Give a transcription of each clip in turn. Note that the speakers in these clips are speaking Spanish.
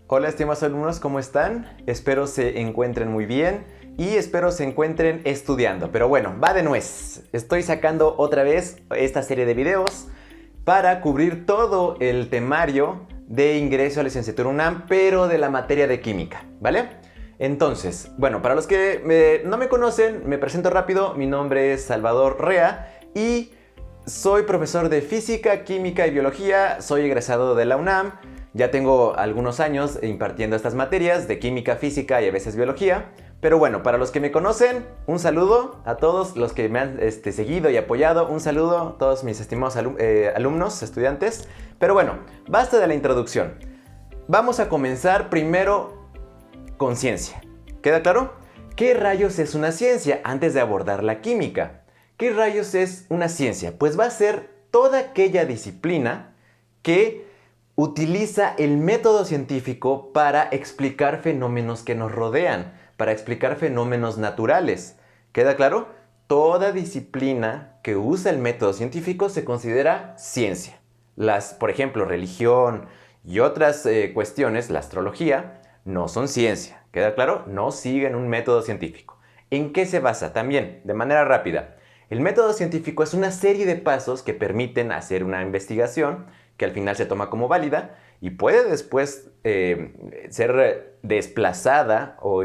Hola estimados alumnos, ¿cómo están? Espero se encuentren muy bien y espero se encuentren estudiando. Pero bueno, va de nuez. Estoy sacando otra vez esta serie de videos para cubrir todo el temario de ingreso a la licenciatura UNAM, pero de la materia de química, ¿vale? Entonces, bueno, para los que no me conocen, me presento rápido. Mi nombre es Salvador Rea y soy profesor de física, química y biología. Soy egresado de la UNAM. Ya tengo algunos años impartiendo estas materias de química, física y a veces biología. Pero bueno, para los que me conocen, un saludo a todos los que me han seguido y apoyado. Un saludo a todos mis estimados alumnos, estudiantes. Pero bueno, basta de la introducción. Vamos a comenzar primero con ciencia. ¿Queda claro? ¿Qué rayos es una ciencia antes de abordar la química? ¿Qué rayos es una ciencia? Pues va a ser toda aquella disciplina que utiliza el método científico para explicar fenómenos que nos rodean, para explicar fenómenos naturales. ¿Queda claro? Toda disciplina que usa el método científico se considera ciencia. Por ejemplo, religión y otras cuestiones, la astrología, no son ciencia. ¿Queda claro? No siguen un método científico. ¿En qué se basa? También, de manera rápida. El método científico es una serie de pasos que permiten hacer una investigación que al final se toma como válida y puede después ser desplazada o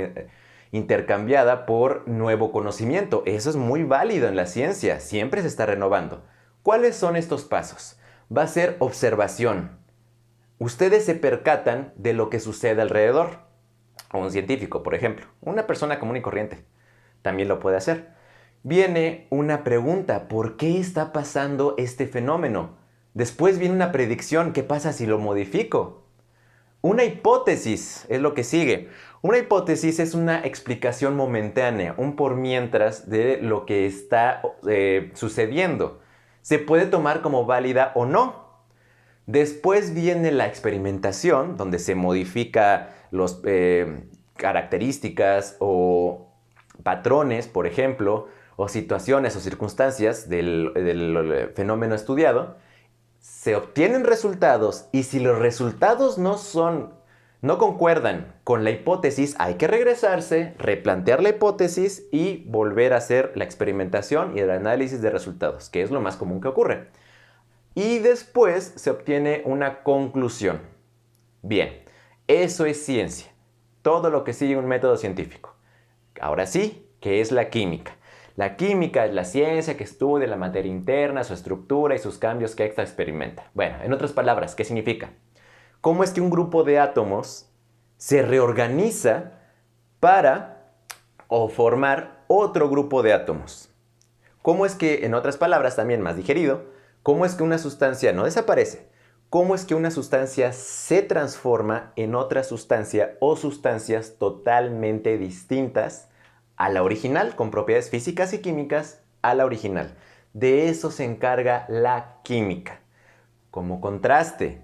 intercambiada por nuevo conocimiento. Eso es muy válido en la ciencia, siempre se está renovando. ¿Cuáles son estos pasos? Va a ser observación. Ustedes se percatan de lo que sucede alrededor. O un científico, por ejemplo, una persona común y corriente, también lo puede hacer. Viene una pregunta, ¿por qué está pasando este fenómeno? Después viene una predicción, ¿qué pasa si lo modifico? Una hipótesis es lo que sigue. Una hipótesis es una explicación momentánea, un por mientras de lo que está sucediendo. Se puede tomar como válida o no. Después viene la experimentación, donde se modifica las características o patrones, por ejemplo, o situaciones o circunstancias del fenómeno estudiado. Se obtienen resultados y si los resultados no concuerdan con la hipótesis, hay que regresarse, replantear la hipótesis y volver a hacer la experimentación y el análisis de resultados, que es lo más común que ocurre. Y después se obtiene una conclusión. Bien, eso es ciencia. Todo lo que sigue un método científico. Ahora sí, ¿qué es la química? La química es la ciencia que estudia la materia interna, su estructura y sus cambios que ésta experimenta. Bueno, en otras palabras, ¿qué significa? ¿Cómo es que un grupo de átomos se reorganiza para formar otro grupo de átomos? ¿Cómo es que, en otras palabras, también más digerido, cómo es que una sustancia no desaparece? ¿Cómo es que una sustancia se transforma en otra sustancia o sustancias totalmente distintas a la original, con propiedades físicas y químicas a la original? De eso se encarga la química. Como contraste,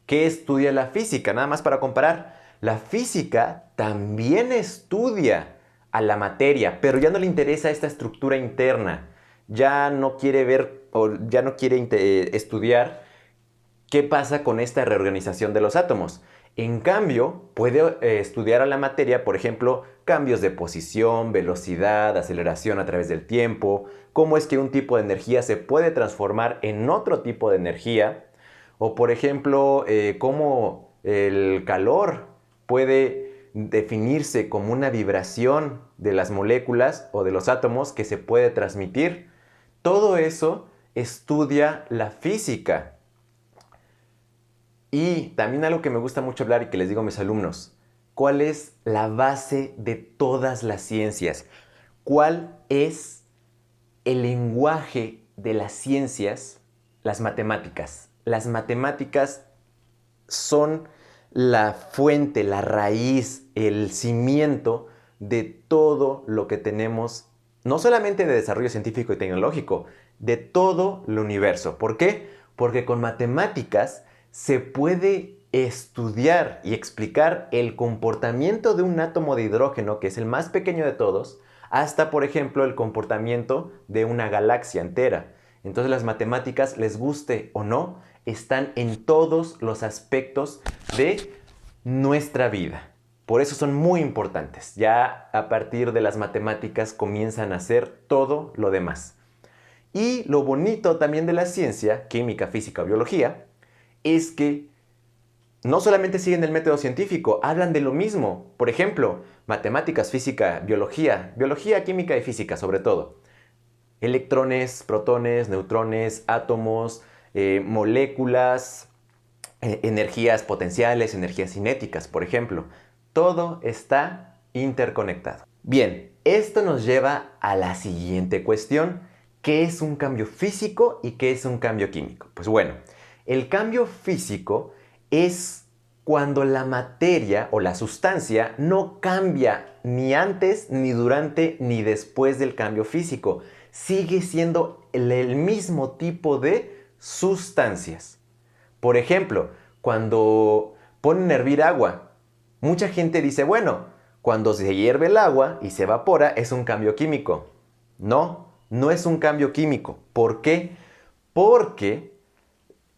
¿qué estudia la física? Nada más para comparar. La física también estudia a la materia, pero ya no le interesa esta estructura interna. Ya no quiere ver o ya no quiere estudiar qué pasa con esta reorganización de los átomos. En cambio, puede estudiar a la materia, por ejemplo, cambios de posición, velocidad, aceleración a través del tiempo, cómo es que un tipo de energía se puede transformar en otro tipo de energía, o por ejemplo, cómo el calor puede definirse como una vibración de las moléculas o de los átomos que se puede transmitir. Todo eso estudia la física. Y también algo que me gusta mucho hablar y que les digo a mis alumnos, ¿cuál es la base de todas las ciencias? ¿Cuál es el lenguaje de las ciencias? Las matemáticas. Las matemáticas son la fuente, la raíz, el cimiento de todo lo que tenemos, no solamente de desarrollo científico y tecnológico, de todo el universo. ¿Por qué? Porque con matemáticas se puede estudiar y explicar el comportamiento de un átomo de hidrógeno, que es el más pequeño de todos, hasta, por ejemplo, el comportamiento de una galaxia entera. Entonces las matemáticas, les guste o no, están en todos los aspectos de nuestra vida. Por eso son muy importantes. Ya a partir de las matemáticas comienzan a hacer todo lo demás. Y lo bonito también de la ciencia, química, física o biología, es que no solamente siguen el método científico, hablan de lo mismo. Por ejemplo, matemáticas, física, biología, química y física sobre todo. Electrones, protones, neutrones, átomos, moléculas, energías potenciales, energías cinéticas, por ejemplo. Todo está interconectado. Bien, esto nos lleva a la siguiente cuestión. ¿Qué es un cambio físico y qué es un cambio químico? Pues bueno, el cambio físico es cuando la materia o la sustancia no cambia ni antes, ni durante, ni después del cambio físico. Sigue siendo el mismo tipo de sustancias. Por ejemplo, cuando ponen a hervir agua, mucha gente dice, bueno, cuando se hierve el agua y se evapora es un cambio químico. No, no es un cambio químico. ¿Por qué? Porque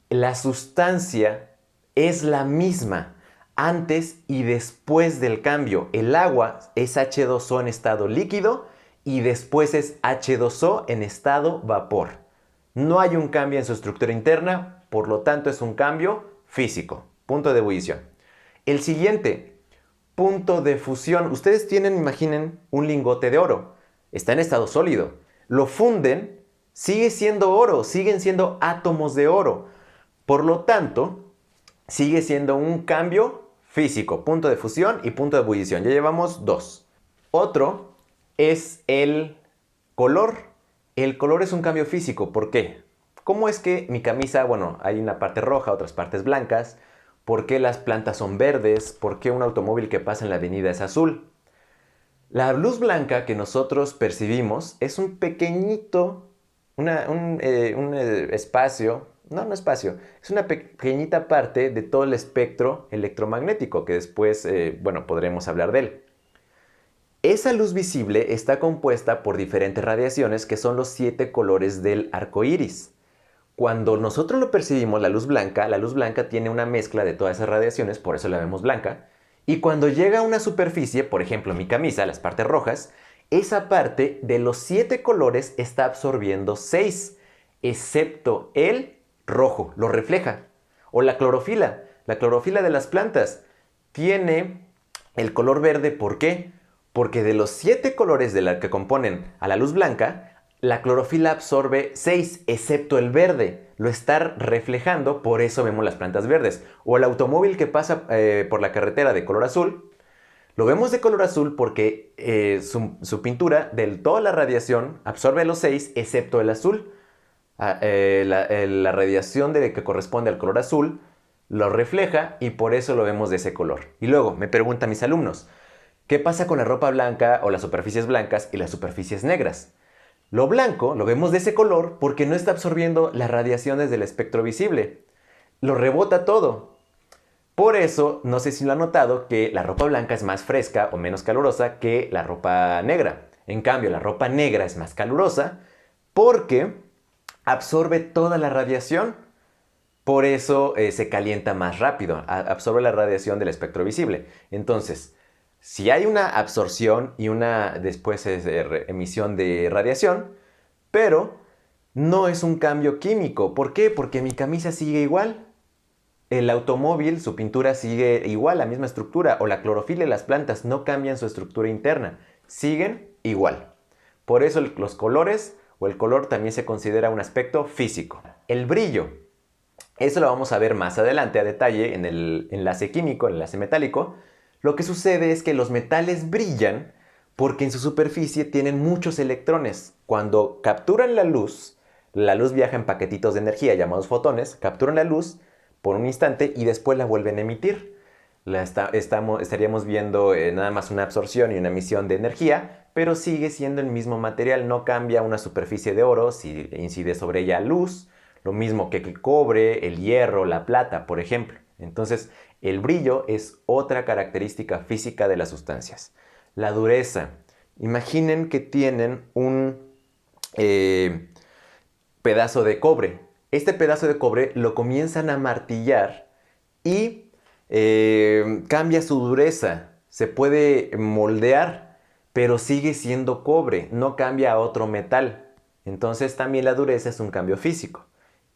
la sustancia es la misma antes y después del cambio. El agua es H2O en estado líquido y después es H2O en estado vapor. No hay un cambio en su estructura interna, por lo tanto es un cambio físico. Punto de ebullición. El siguiente, punto de fusión. Ustedes tienen, imaginen, un lingote de oro. Está en estado sólido. Lo funden, sigue siendo oro, siguen siendo átomos de oro. Por lo tanto, sigue siendo un cambio físico. Punto de fusión y punto de ebullición. Ya llevamos dos. Otro es el color. El color es un cambio físico. ¿Por qué? ¿Cómo es que mi camisa, bueno, hay una parte roja, otras partes blancas? ¿Por qué las plantas son verdes? ¿Por qué un automóvil que pasa en la avenida es azul? La luz blanca que nosotros percibimos es un pequeñito, espacio, no espacio, es una pequeñita parte de todo el espectro electromagnético que después, bueno, podremos hablar de él. Esa luz visible está compuesta por diferentes radiaciones que son los 7 colores del arco iris. Cuando nosotros lo percibimos, la luz blanca tiene una mezcla de todas esas radiaciones, por eso la vemos blanca. Y cuando llega a una superficie, por ejemplo mi camisa, las partes rojas, esa parte de los 7 colores está absorbiendo 6, excepto el rojo, lo refleja. O la clorofila de las plantas tiene el color verde, ¿por qué? Porque de los 7 colores que componen a la luz blanca, la clorofila absorbe 6, excepto el verde. Lo está reflejando, por eso vemos las plantas verdes. O el automóvil que pasa por la carretera de color azul, lo vemos de color azul porque su pintura de toda la radiación absorbe los 6, excepto el azul. La radiación que corresponde al color azul lo refleja y por eso lo vemos de ese color. Y luego me preguntan mis alumnos, ¿qué pasa con la ropa blanca o las superficies blancas y las superficies negras? Lo blanco lo vemos de ese color porque no está absorbiendo las radiaciones del espectro visible. Lo rebota todo. Por eso, no sé si lo han notado, que la ropa blanca es más fresca o menos calurosa que la ropa negra. En cambio, la ropa negra es más calurosa porque absorbe toda la radiación. Por eso se calienta más rápido, absorbe la radiación del espectro visible. Entonces, si hay una absorción y después emisión de radiación, pero no es un cambio químico. ¿Por qué? Porque mi camisa sigue igual. El automóvil, su pintura sigue igual, la misma estructura. O la clorofila y las plantas no cambian su estructura interna. Siguen igual. Por eso los colores o el color también se considera un aspecto físico. El brillo. Eso lo vamos a ver más adelante a detalle en el enlace químico, el enlace metálico. Lo que sucede es que los metales brillan porque en su superficie tienen muchos electrones. Cuando capturan la luz viaja en paquetitos de energía llamados fotones, capturan la luz por un instante y después la vuelven a emitir. Estaríamos viendo nada más una absorción y una emisión de energía, pero sigue siendo el mismo material, no cambia una superficie de oro si incide sobre ella luz, lo mismo que el cobre, el hierro, la plata, por ejemplo. Entonces, el brillo es otra característica física de las sustancias. La dureza. Imaginen que tienen pedazo de cobre. Este pedazo de cobre lo comienzan a martillar y cambia su dureza. Se puede moldear, pero sigue siendo cobre, no cambia a otro metal. Entonces también la dureza es un cambio físico.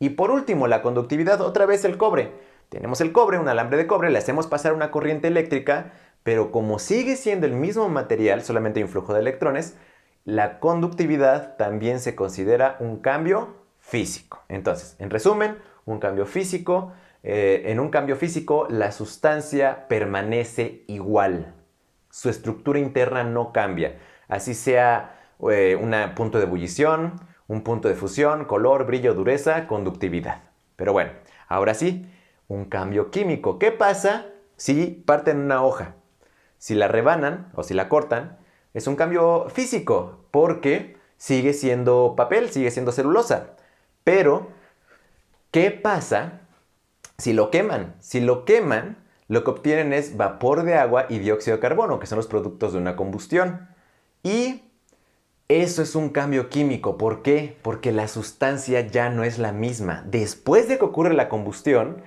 Y por último, la conductividad, otra vez el cobre. Tenemos el cobre, un alambre de cobre, le hacemos pasar una corriente eléctrica, pero como sigue siendo el mismo material, solamente hay un flujo de electrones, la conductividad también se considera un cambio físico. Entonces, en resumen, un cambio físico. En un cambio físico, la sustancia permanece igual. Su estructura interna no cambia. Así sea un punto de ebullición, un punto de fusión, color, brillo, dureza, conductividad. Pero bueno, ahora sí, un cambio químico. ¿Qué pasa si parten una hoja? Si la rebanan o si la cortan, es un cambio físico porque sigue siendo papel, sigue siendo celulosa. Pero, ¿qué pasa si lo queman? Si lo queman, lo que obtienen es vapor de agua y dióxido de carbono, que son los productos de una combustión. Y eso es un cambio químico. ¿Por qué? Porque la sustancia ya no es la misma. Después de que ocurre la combustión,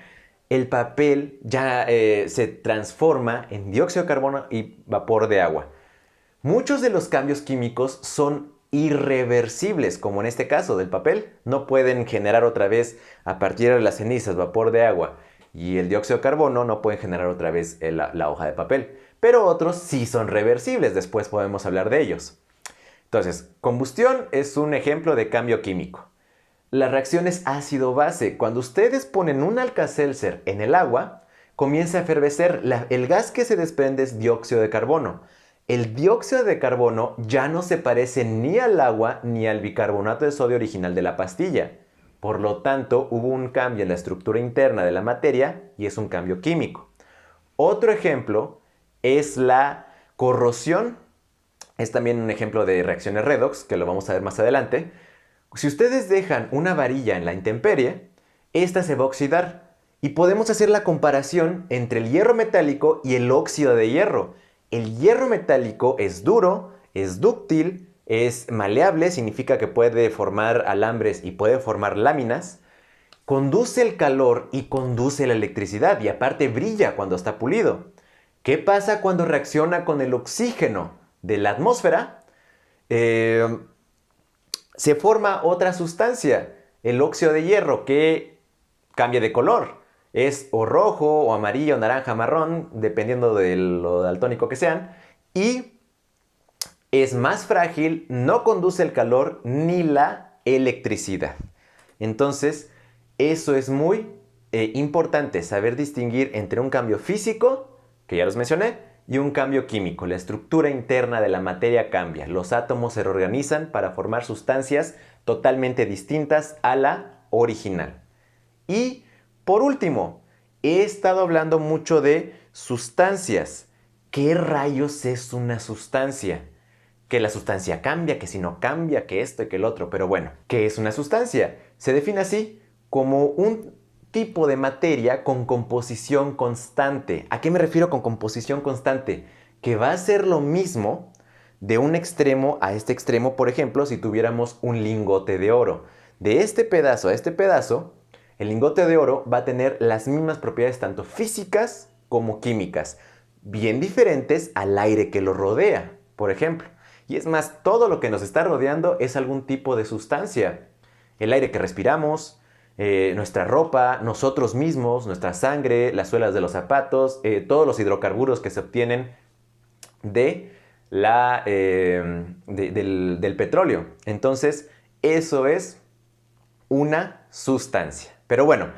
el papel ya se transforma en dióxido de carbono y vapor de agua. Muchos de los cambios químicos son irreversibles, como en este caso del papel. No pueden generar otra vez a partir de las cenizas vapor de agua, y el dióxido de carbono no pueden generar otra vez la hoja de papel. Pero otros sí son reversibles, después podemos hablar de ellos. Entonces, combustión es un ejemplo de cambio químico. La reacción es ácido-base. Cuando ustedes ponen un Alka-Seltzer en el agua, comienza a efervecer. El gas que se desprende es dióxido de carbono. El dióxido de carbono ya no se parece ni al agua ni al bicarbonato de sodio original de la pastilla. Por lo tanto, hubo un cambio en la estructura interna de la materia y es un cambio químico. Otro ejemplo es la corrosión. Es también un ejemplo de reacciones redox, que lo vamos a ver más adelante. Si ustedes dejan una varilla en la intemperie, esta se va a oxidar. Y podemos hacer la comparación entre el hierro metálico y el óxido de hierro. El hierro metálico es duro, es dúctil, es maleable, significa que puede formar alambres y puede formar láminas. Conduce el calor y conduce la electricidad, y aparte brilla cuando está pulido. ¿Qué pasa cuando reacciona con el oxígeno de la atmósfera? Se forma otra sustancia, el óxido de hierro, que cambia de color. Es o rojo, o amarillo, naranja, marrón, dependiendo de lo daltónico que sean. Y es más frágil, no conduce el calor ni la electricidad. Entonces, eso es muy importante, saber distinguir entre un cambio físico, que ya los mencioné, y un cambio químico. La estructura interna de la materia cambia. Los átomos se reorganizan para formar sustancias totalmente distintas a la original. Y por último, he estado hablando mucho de sustancias. ¿Qué rayos es una sustancia? Que la sustancia cambia, que si no cambia, que esto y que el otro. Pero bueno, ¿qué es una sustancia? Se define así como un tipo de materia con composición constante. ¿A qué me refiero con composición constante? Que va a ser lo mismo de un extremo a este extremo. Por ejemplo, si tuviéramos un lingote de oro. De este pedazo a este pedazo, el lingote de oro va a tener las mismas propiedades tanto físicas como químicas, bien diferentes al aire que lo rodea, por ejemplo. Y es más, todo lo que nos está rodeando es algún tipo de sustancia. El aire que respiramos, nuestra ropa, nosotros mismos, nuestra sangre, las suelas de los zapatos, todos los hidrocarburos que se obtienen del petróleo. Entonces, eso es una sustancia. Pero bueno,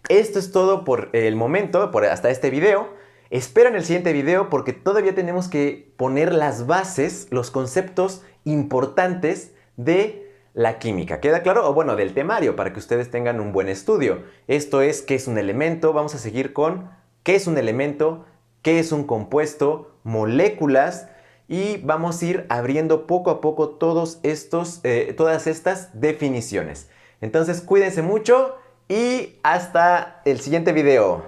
esto es todo por el momento, hasta este video. Espera en el siguiente video porque todavía tenemos que poner las bases, los conceptos importantes de la química. ¿Queda claro? O bueno, del temario, para que ustedes tengan un buen estudio. Esto es qué es un elemento. Vamos a seguir con qué es un elemento, qué es un compuesto, moléculas, y vamos a ir abriendo poco a poco todas estas definiciones. Entonces, cuídense mucho y hasta el siguiente video.